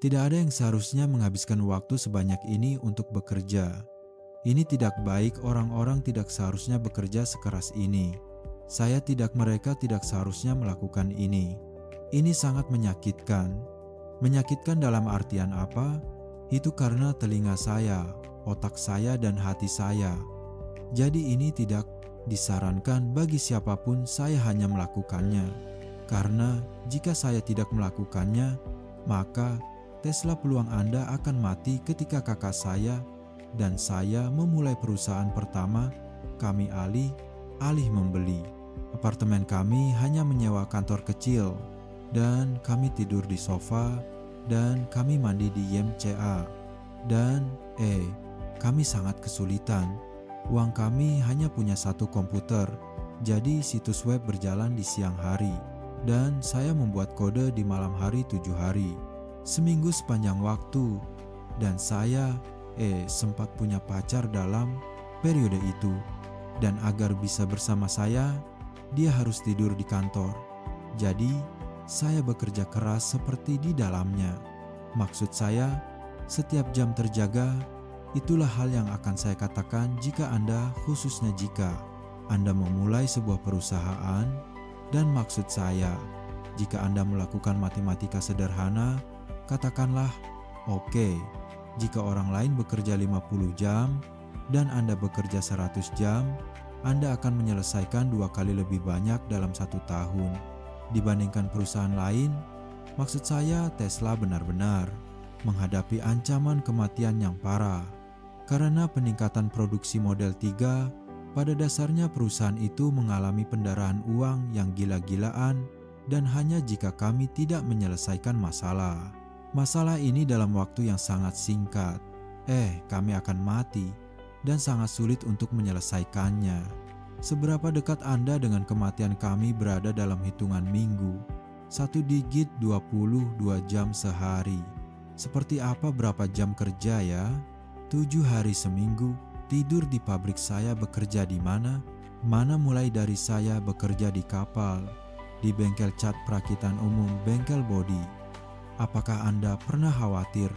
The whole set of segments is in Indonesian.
Tidak ada yang seharusnya menghabiskan waktu sebanyak ini untuk bekerja. Ini tidak baik, orang-orang tidak seharusnya bekerja sekeras ini. Mereka tidak seharusnya melakukan ini. Ini sangat menyakitkan. Menyakitkan dalam artian apa? Itu karena telinga saya, otak saya, dan hati saya. Jadi ini tidak disarankan bagi siapapun, saya hanya melakukannya. Karena jika saya tidak melakukannya, maka Tesla peluang Anda akan mati ketika kakak saya dan saya memulai perusahaan pertama. Kami alih membeli. Apartemen kami hanya menyewa kantor kecil, dan kami tidur di sofa, dan kami mandi di YMCA. Dan kami sangat kesulitan. Uang kami hanya punya satu komputer, jadi situs web berjalan di siang hari, dan saya membuat kode di malam hari 7 hari, seminggu sepanjang waktu. Dan saya sempat punya pacar dalam periode itu, dan agar bisa bersama saya, dia harus tidur di kantor. Jadi, saya bekerja keras seperti di dalamnya. Maksud saya, setiap jam terjaga. Itulah hal yang akan saya katakan jika Anda, khususnya jika Anda memulai sebuah perusahaan. Dan maksud saya, jika Anda melakukan matematika sederhana, katakanlah, oke, jika orang lain bekerja 50 jam dan Anda bekerja 100 jam, Anda akan menyelesaikan 2 kali lebih banyak dalam 1 tahun dibandingkan perusahaan lain. Maksud saya, Tesla benar-benar menghadapi ancaman kematian yang parah. Karena peningkatan produksi Model 3, pada dasarnya perusahaan itu mengalami pendarahan uang yang gila-gilaan, dan hanya jika kami tidak menyelesaikan masalah ini dalam waktu yang sangat singkat, kami akan mati dan sangat sulit untuk menyelesaikannya. Seberapa dekat Anda dengan kematian kami berada dalam hitungan minggu, 1 digit 22 jam sehari. Seperti apa berapa jam kerja ya? 7 hari seminggu, tidur di pabrik saya. Bekerja di mana? Mulai dari saya bekerja di kapal, di bengkel cat perakitan umum, bengkel bodi. Apakah Anda pernah khawatir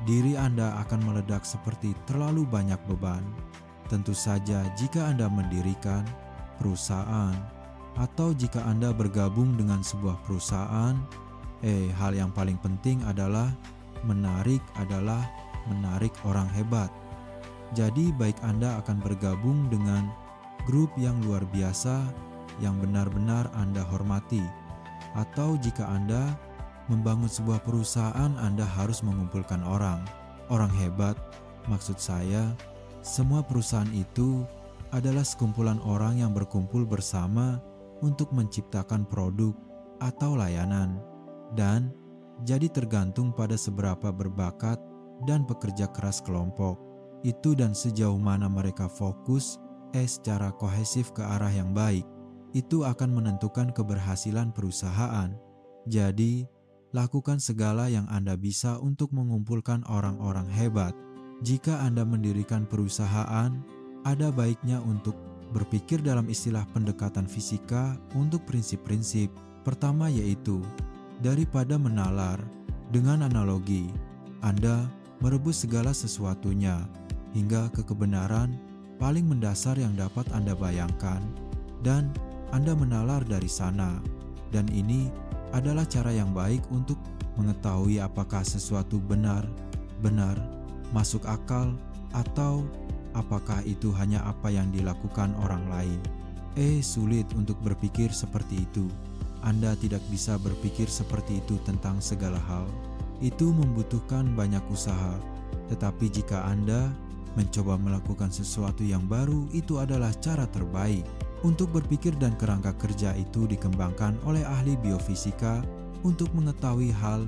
diri Anda akan meledak seperti terlalu banyak beban? Tentu saja jika Anda mendirikan perusahaan atau jika Anda bergabung dengan sebuah perusahaan, hal yang paling penting adalah menarik orang hebat. Jadi baik Anda akan bergabung dengan grup yang luar biasa yang benar-benar Anda hormati, atau jika Anda membangun sebuah perusahaan, Anda harus mengumpulkan orang hebat. Maksud saya, semua perusahaan itu adalah sekumpulan orang yang berkumpul bersama untuk menciptakan produk atau layanan, dan jadi tergantung pada seberapa berbakat dan bekerja keras kelompok itu dan sejauh mana mereka fokus secara kohesif ke arah yang baik. Itu akan menentukan keberhasilan perusahaan. Jadi, lakukan segala yang Anda bisa untuk mengumpulkan orang-orang hebat. Jika Anda mendirikan perusahaan, ada baiknya untuk berpikir dalam istilah pendekatan fisika untuk prinsip-prinsip. Pertama yaitu, daripada menalar, dengan analogi, Anda merebus segala sesuatunya hingga ke kebenaran paling mendasar yang dapat Anda bayangkan, dan Anda menalar dari sana. Dan ini adalah cara yang baik untuk mengetahui apakah sesuatu benar masuk akal, atau apakah itu hanya apa yang dilakukan orang lain. Sulit untuk berpikir seperti itu. Anda tidak bisa berpikir seperti itu tentang segala hal. Itu membutuhkan banyak usaha. Tetapi jika Anda mencoba melakukan sesuatu yang baru, itu adalah cara terbaik untuk berpikir, dan kerangka kerja itu dikembangkan oleh ahli biofisika untuk mengetahui hal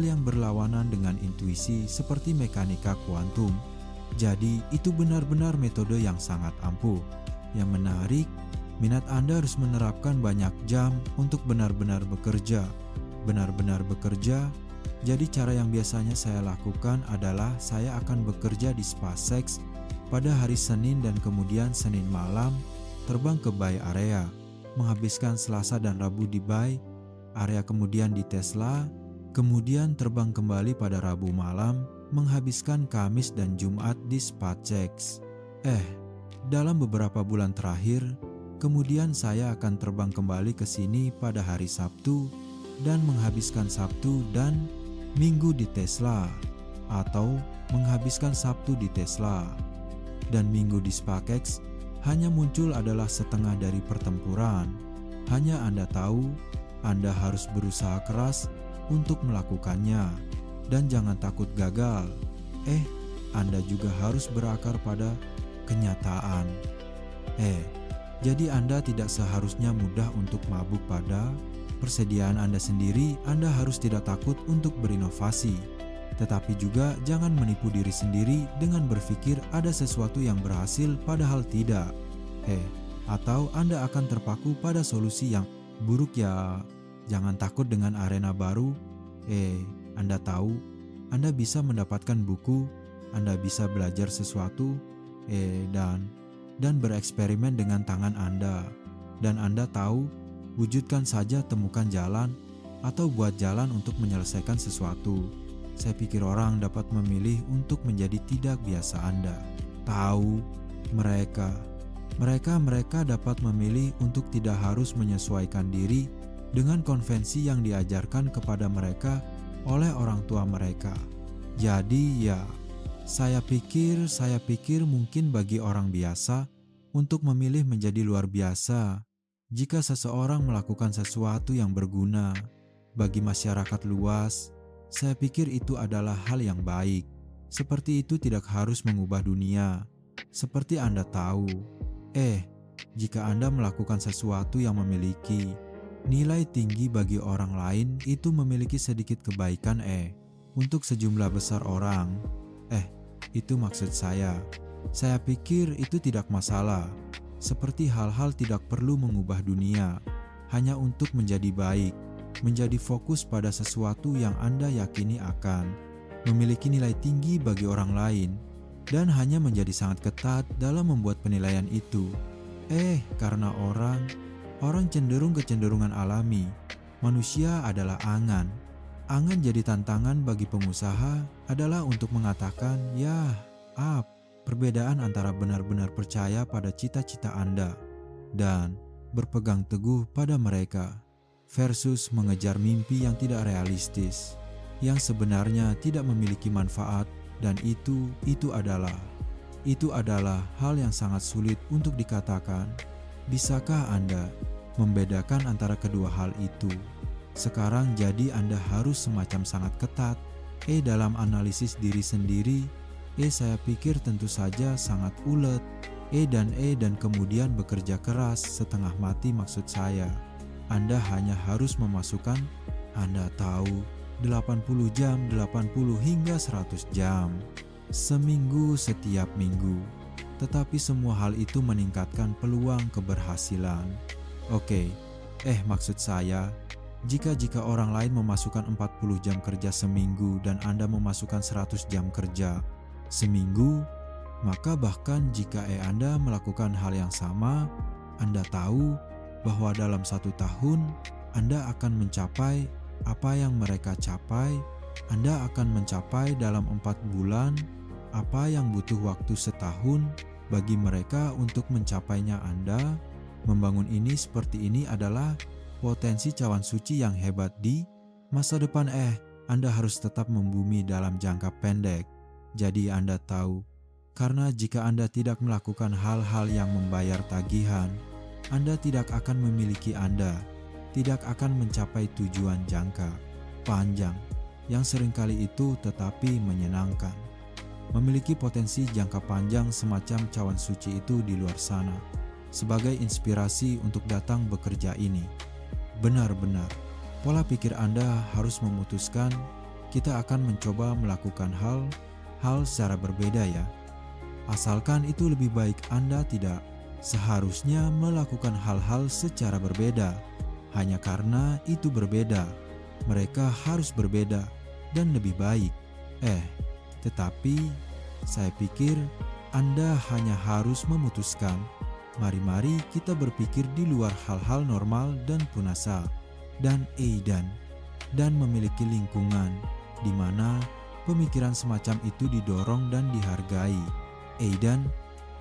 yang berlawanan dengan intuisi seperti mekanika kuantum. Jadi itu benar-benar metode yang sangat ampuh. Yang menarik, minat Anda harus menerapkan banyak jam untuk benar-benar bekerja. Jadi cara yang biasanya saya lakukan adalah saya akan bekerja di SpaceX pada hari Senin, dan kemudian Senin malam terbang ke Bay Area, menghabiskan Selasa dan Rabu di Bay Area, kemudian di Tesla kemudian terbang kembali pada Rabu malam, menghabiskan Kamis dan Jumat di Spatcheks. Dalam beberapa bulan terakhir, kemudian saya akan terbang kembali ke sini pada hari Sabtu dan menghabiskan Sabtu dan Minggu di Tesla, atau menghabiskan Sabtu di Tesla dan Minggu di Spatcheks. Hanya muncul adalah setengah dari pertempuran. Hanya Anda tahu, Anda harus berusaha keras untuk melakukannya dan jangan takut gagal. Anda juga harus berakar pada kenyataan. Jadi Anda tidak seharusnya mudah untuk mabuk pada persediaan Anda sendiri. Anda harus tidak takut untuk berinovasi, tetapi juga jangan menipu diri sendiri dengan berpikir ada sesuatu yang berhasil padahal tidak. Atau Anda akan terpaku pada solusi yang buruk ya. Jangan takut dengan arena baru. Anda tahu, Anda bisa mendapatkan buku, Anda bisa belajar sesuatu, dan bereksperimen dengan tangan Anda. Dan Anda tahu, wujudkan saja, temukan jalan, atau buat jalan untuk menyelesaikan sesuatu. Saya pikir orang dapat memilih untuk menjadi tidak biasa Anda. Tahu, mereka dapat memilih untuk tidak harus menyesuaikan diri dengan konvensi yang diajarkan kepada mereka oleh orang tua mereka. Jadi ya, saya pikir mungkin bagi orang biasa untuk memilih menjadi luar biasa jika seseorang melakukan sesuatu yang berguna bagi masyarakat luas. Saya pikir itu adalah hal yang baik. Seperti itu tidak harus mengubah dunia. Seperti Anda tahu, jika Anda melakukan sesuatu yang memiliki nilai tinggi bagi orang lain, itu memiliki sedikit kebaikan untuk sejumlah besar orang. Itu maksud saya. Saya pikir itu tidak masalah. Seperti hal-hal tidak perlu mengubah dunia, hanya untuk menjadi baik, menjadi fokus pada sesuatu yang Anda yakini akan memiliki nilai tinggi bagi orang lain, dan hanya menjadi sangat ketat dalam membuat penilaian itu. Karena orang cenderung kecenderungan alami. Manusia adalah angan. Angan jadi tantangan bagi pengusaha adalah untuk mengatakan, perbedaan antara benar-benar percaya pada cita-cita Anda dan berpegang teguh pada mereka versus mengejar mimpi yang tidak realistis, yang sebenarnya tidak memiliki manfaat, dan itu adalah hal yang sangat sulit untuk dikatakan. Bisakah Anda membedakan antara kedua hal itu? Sekarang jadi Anda harus semacam sangat ketat dalam analisis diri sendiri. Saya pikir tentu saja sangat ulet. Dan kemudian bekerja keras setengah mati. Maksud saya, Anda hanya harus memasukkan, Anda tahu, 80 jam, 80 hingga 100 jam seminggu setiap minggu. Tetapi semua hal itu meningkatkan peluang keberhasilan. Maksud saya, jika orang lain memasukkan 40 jam kerja seminggu dan Anda memasukkan 100 jam kerja seminggu, maka bahkan jika Anda melakukan hal yang sama, Anda tahu bahwa dalam 1 tahun Anda akan mencapai apa yang mereka capai. Anda akan mencapai dalam 4 bulan apa yang butuh waktu setahun bagi mereka untuk mencapainya. Anda membangun ini seperti ini adalah potensi cawan suci yang hebat di masa depan. Anda harus tetap membumi dalam jangka pendek. Jadi Anda tahu, karena jika Anda tidak melakukan hal-hal yang membayar tagihan, Anda tidak akan memiliki, Anda tidak akan mencapai tujuan jangka panjang yang seringkali itu tetapi menyenangkan. Memiliki potensi jangka panjang semacam cawan suci itu di luar sana sebagai inspirasi untuk datang bekerja ini. Benar-benar, pola pikir Anda harus memutuskan, kita akan mencoba melakukan hal secara berbeda ya. Asalkan itu lebih baik. Anda tidak seharusnya melakukan hal-hal secara berbeda hanya karena itu berbeda. Mereka harus berbeda dan lebih baik. Tetapi saya pikir Anda hanya harus memutuskan, mari kita berpikir di luar hal-hal normal dan punasa. Dan dan memiliki lingkungan di mana pemikiran semacam itu didorong dan dihargai. Dan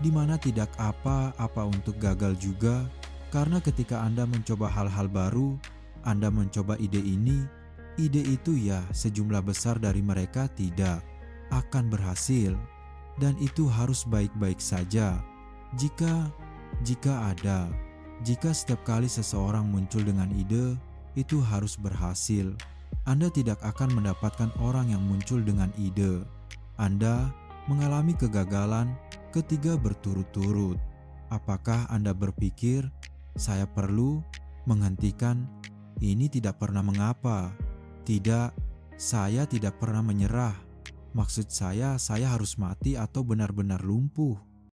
di mana tidak apa-apa untuk gagal juga, karena ketika Anda mencoba hal-hal baru, Anda mencoba ide ini, ide itu ya sejumlah besar dari mereka tidak akan berhasil. Dan itu harus baik-baik saja. Jika setiap kali seseorang muncul dengan ide, itu harus berhasil. Anda tidak akan mendapatkan orang yang muncul dengan ide. Anda mengalami kegagalan ketiga berturut-turut. Apakah Anda berpikir, saya perlu menghentikan? Ini tidak pernah mengapa. Tidak, saya tidak pernah menyerah. Maksud saya harus mati atau benar-benar lumpuh.